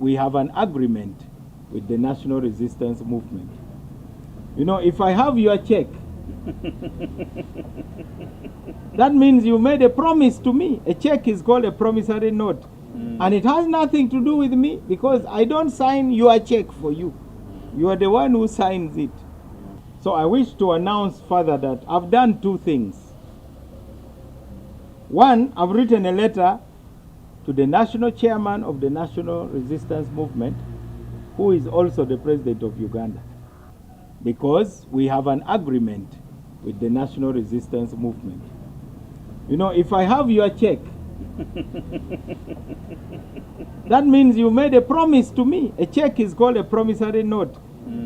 we have an agreement with the National Resistance Movement. You know, if I have your check, that means you made a promise to me. A check is called a promissory note. And it has nothing to do with me because I don't sign your check for you. You are the one who signs it. So I wish to announce further that I've done two things. One, I've written a letter to the national chairman of the National Resistance Movement, who is also the president of Uganda, because we have an agreement with the National Resistance Movement. You know, if I have your check, that means you made a promise to me. A check is called a promissory note.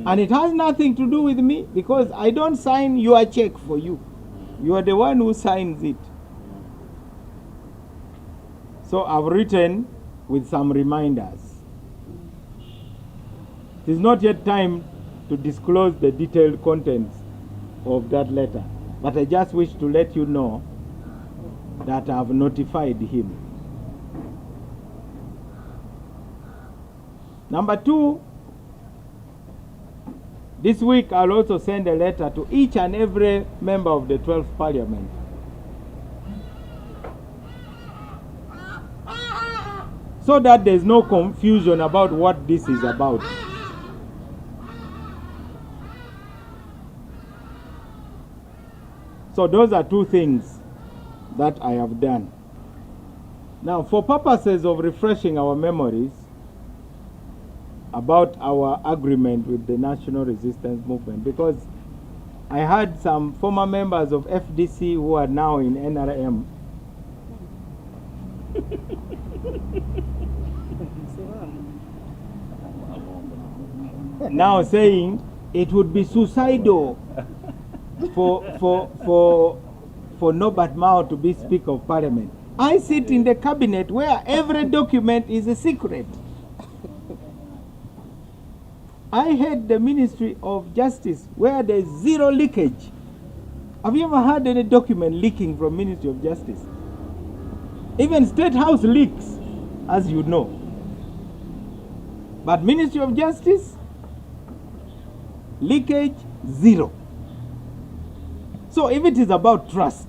And it has nothing to do with me because I don't sign your check for you. You are the one who signs it. So I've written with some reminders. It is not yet time to disclose the detailed contents of that letter, but I just wish to let you know that I've notified him. Number two, this week I'll also send a letter to each and every member of the 12th Parliament. So that there's no confusion about what this is about. So those are two things that I have done. Now, for purposes of refreshing our memories about our agreement with the National Resistance Movement, because I had some former members of FDC who are now in NRM now saying it would be suicidal for Norbert Mao to be Speaker of Parliament. I sit in the cabinet where every document is a secret. I head the Ministry of Justice where there is zero leakage. Have you ever had any document leaking from Ministry of Justice? Even State House leaks, as you know. But Ministry of Justice, leakage, zero. So if it is about trust,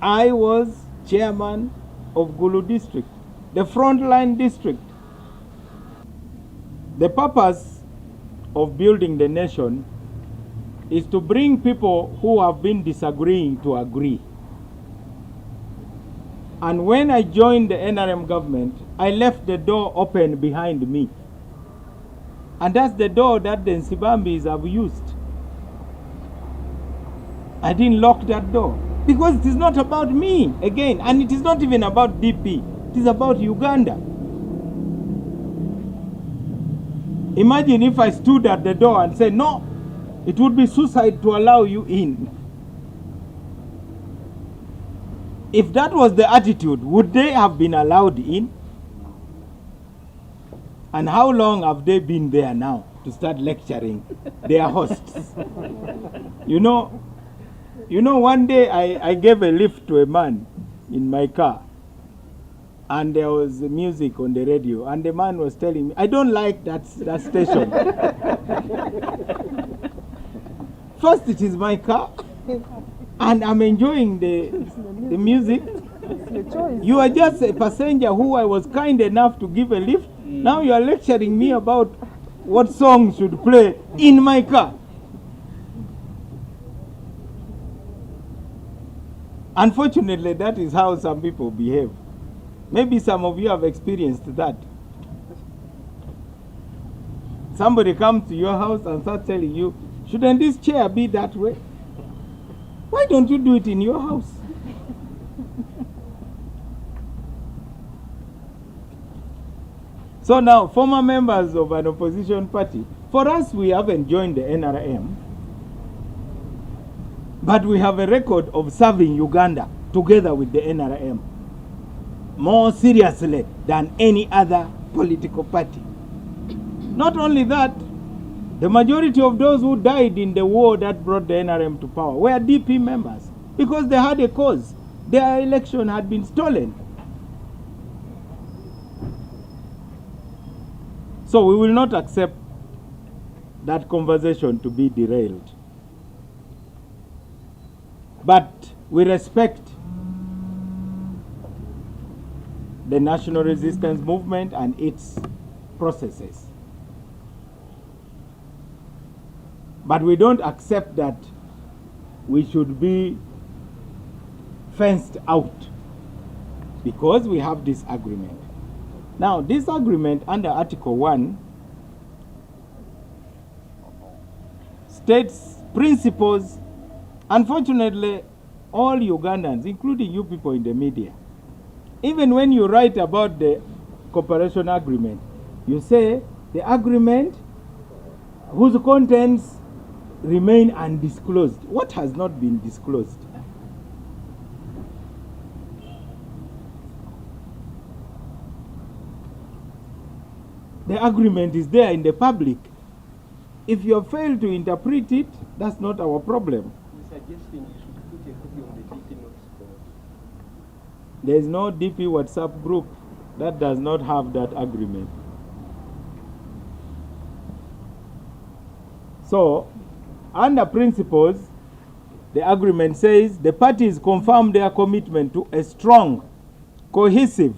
I was chairman of Gulu district, the frontline district. The purpose of building the nation is to bring people who have been disagreeing to agree. And when I joined the NRM government, I left the door open behind me. And that's the door that the Nsibambis have used. I didn't lock that door because it is not about me again, and it is not even about DP. It is about Uganda. Imagine if I stood at the door and said, no, it would be suicide to allow you in. If that was the attitude, would they have been allowed in? And how long have they been there now to start lecturing their hosts? You know, one day I gave a lift to a man in my car, and there was music on the radio, and the man was telling me, I don't like that station. First, it is my car, and I'm enjoying the music. You are just a passenger who I was kind enough to give a lift. Now you are lecturing me about what song should play in my car. Unfortunately, that is how some people behave. Maybe some of you have experienced that. Somebody comes to your house and starts telling you, shouldn't this chair be that way? Why don't you do it in your house? So now, former members of an opposition party, for us, we haven't joined the NRM, but we have a record of serving Uganda together with the NRM more seriously than any other political party. Not only that, the majority of those who died in the war that brought the NRM to power were DP members because they had a cause. Their election had been stolen. So we will not accept that conversation to be derailed. But we respect the national resistance movement and its processes. But we don't accept that we should be fenced out because we have this agreement. Now, this agreement under Article 1 states principles. Unfortunately, all Ugandans, including you people in the media, even when you write about the cooperation agreement, you say the agreement whose contents remain undisclosed. What has not been disclosed? The agreement is there in the public. If you have failed to interpret it, that's not our problem. We're suggesting you should put a copy on the DP notice board. There is no DP WhatsApp group that does not have that agreement. So, under principles, the agreement says the parties confirm their commitment to a strong, cohesive,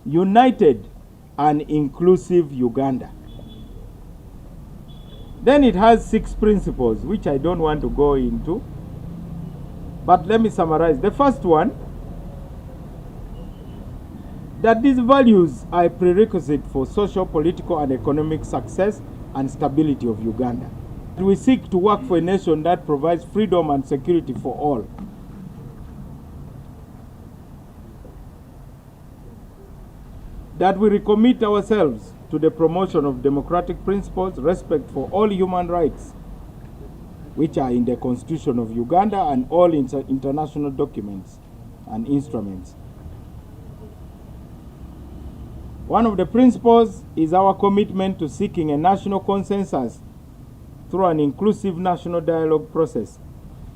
united, and inclusive Uganda. Then it has 6 principles, which I don't want to go into. But let me summarize. The first one, that these values are a prerequisite for social, political, and economic success and stability of Uganda. We seek to work for a nation that provides freedom and security for all. That we recommit ourselves to the promotion of democratic principles, respect for all human rights, which are in the Constitution of Uganda and all international documents and instruments. One of the principles is our commitment to seeking a national consensus through an inclusive national dialogue process.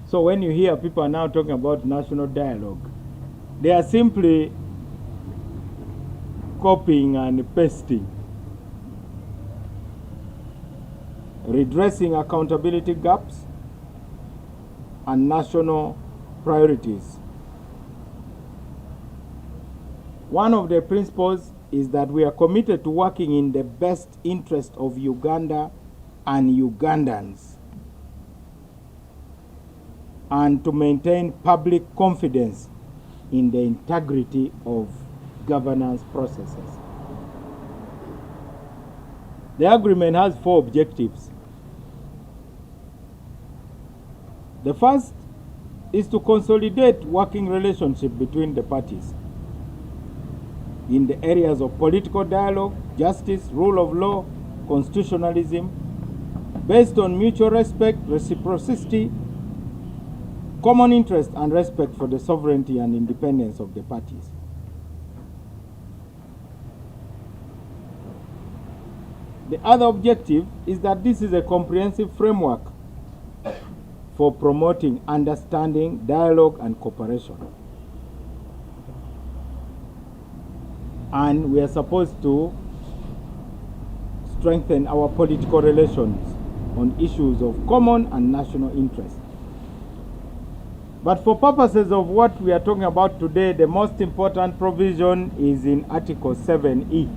So when you hear people are now talking about national dialogue, they are simply copying and pasting, redressing accountability gaps and national priorities. One of the principles is that we are committed to working in the best interest of Uganda and Ugandans, and to maintain public confidence in the integrity of governance processes. The agreement has 4 objectives. The first is to consolidate working relationship between the parties in the areas of political dialogue, justice, rule of law, constitutionalism, based on mutual respect, reciprocity, common interest, and respect for the sovereignty and independence of the parties. The other objective is that this is a comprehensive framework for promoting understanding, dialogue, and cooperation. And we are supposed to strengthen our political relations on issues of common and national interest. But for purposes of what we are talking about today, the most important provision is in Article 7E,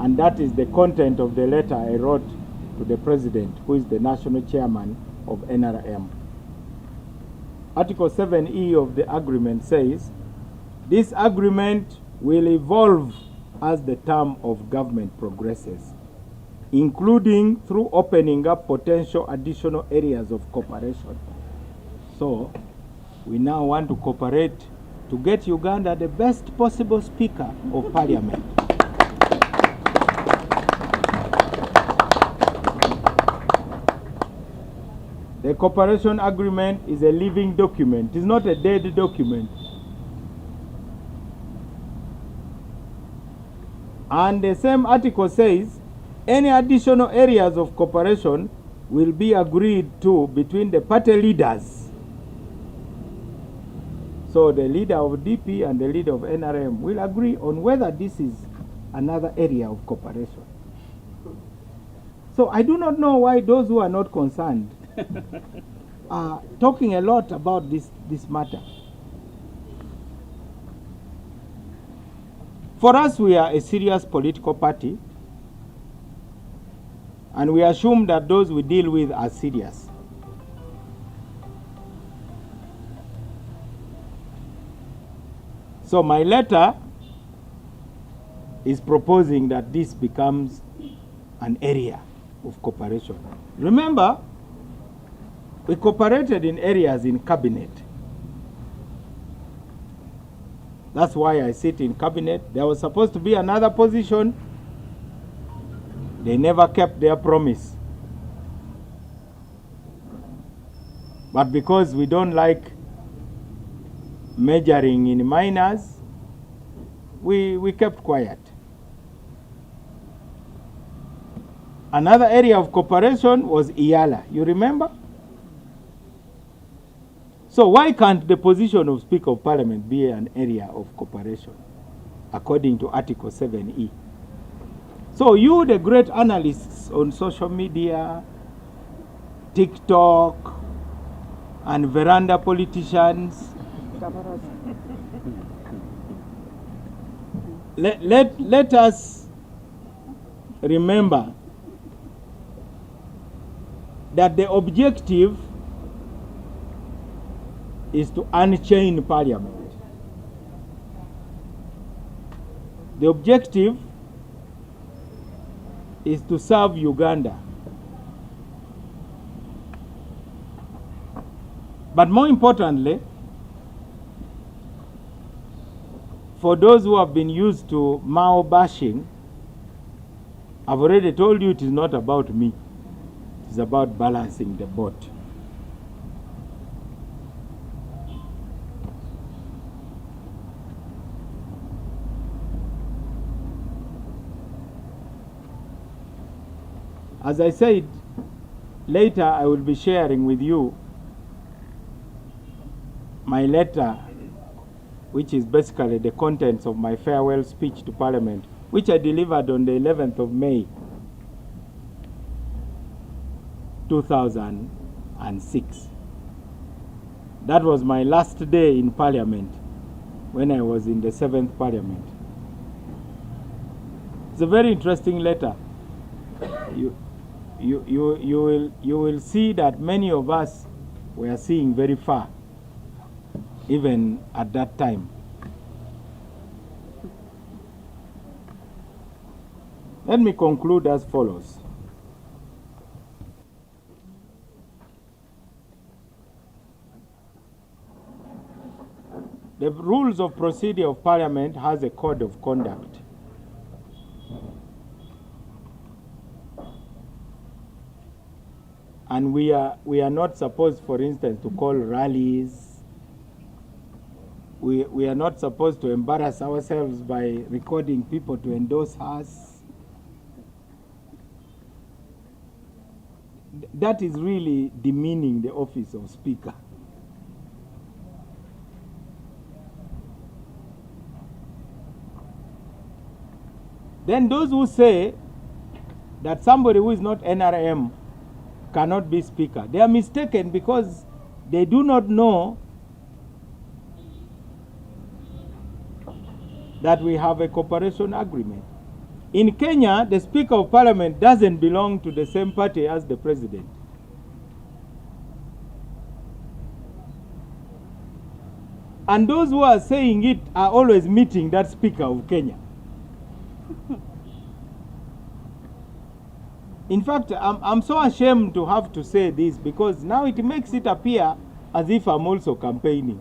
and that is the content of the letter I wrote to the President, who is the national chairman of NRM. Article 7E of the agreement says, this agreement will evolve as the term of government progresses, including through opening up potential additional areas of cooperation. So, we now want to cooperate to get Uganda the best possible Speaker of Parliament. The cooperation agreement is a living document. It's not a dead document. And the same article says, any additional areas of cooperation will be agreed to between the party leaders. So the leader of DP and the leader of NRM will agree on whether this is another area of cooperation. So I do not know why those who are not concerned are talking a lot about this matter. For us, we are a serious political party, and we assume that those we deal with are serious. So my letter is proposing that this becomes an area of cooperation. Remember, we cooperated in areas in cabinet. That's why I sit in cabinet. There was supposed to be another position. They never kept their promise. But because we don't like majoring in minors, we kept quiet. Another area of cooperation was IALA. You remember? So why can't the position of Speaker of Parliament be an area of cooperation, according to Article 7E? So you, the great analysts on social media, TikTok, and veranda politicians, let us remember that the objective is to unchain Parliament. The objective is to serve Uganda. But more importantly, for those who have been used to Mao bashing, I've already told you it is not about me. It is about balancing the boat. As I said, later I will be sharing with you my letter, which is basically the contents of my farewell speech to Parliament, which I delivered on the 11th of May, 2006. That was my last day in Parliament when I was in the 7th Parliament. It's a very interesting letter. You will see that many of us were seeing very far, even at that time. Let me conclude as follows. The rules of procedure of Parliament has a code of conduct. And we are not supposed, for instance, to call rallies. We are not supposed to embarrass ourselves by recording people to endorse us. That is really demeaning the office of Speaker. Then those who say that somebody who is not NRM cannot be Speaker, they are mistaken, because they do not know that we have a cooperation agreement. In Kenya, the Speaker of Parliament doesn't belong to the same party as the President. And those who are saying it are always meeting that Speaker of Kenya. In fact, I'm so ashamed to have to say this, because now it makes it appear as if I'm also campaigning.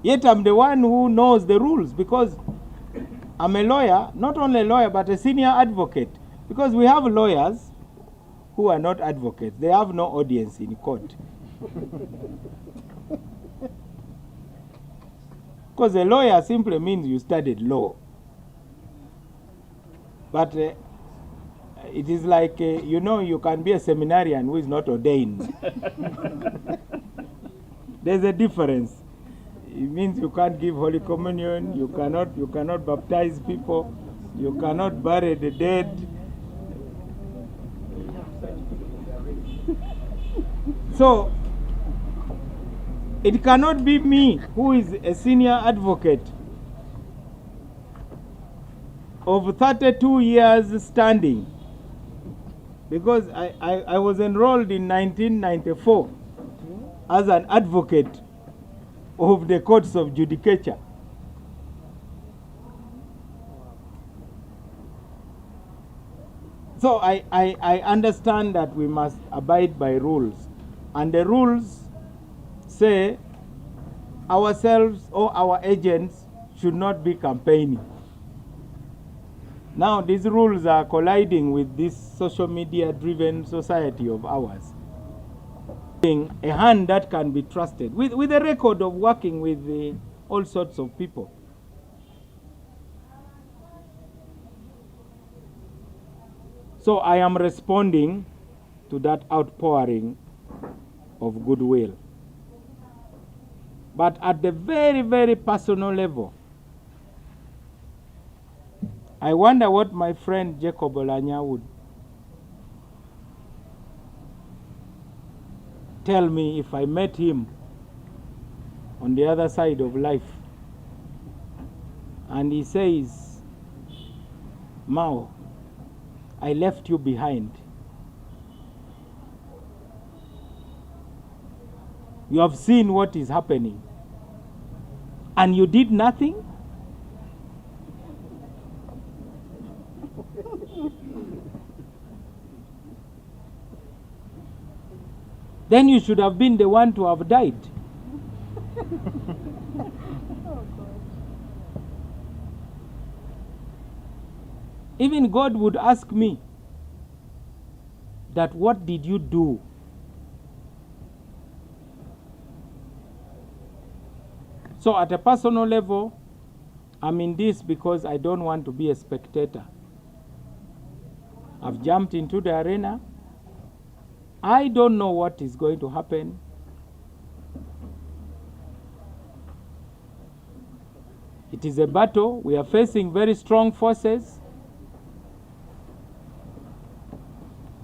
Yet I'm the one who knows the rules, because I'm a lawyer, not only a lawyer, but a senior advocate. Because we have lawyers who are not advocates. They have no audience in court. Because a lawyer simply means you studied law. But it is like, you can be a seminarian who is not ordained. There's a difference. It means you can't give Holy Communion, you cannot baptize people, you cannot bury the dead, So, it cannot be me who is a senior advocate of 32 years standing, because I was enrolled in 1994 as an advocate of the courts of judicature. So I understand that we must abide by rules, and the rules say ourselves or our agents should not be campaigning. Now these rules are colliding with this social media driven society of ours. A hand that can be trusted, with a record of working with all sorts of people. So I am responding to that outpouring of goodwill. But at the very, very personal level, I wonder what my friend Jacob Oulanyah would tell me if I met him on the other side of life. And he says, Mao, I left you behind. You have seen what is happening, and you did nothing? Then you should have been the one to have died. Even God would ask me that, what did you do? So at a personal level, I'm in this because I don't want to be a spectator. I've jumped into the arena. I don't know what is going to happen. It is a battle. We are facing very strong forces.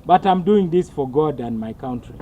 But I'm doing this for God and my country.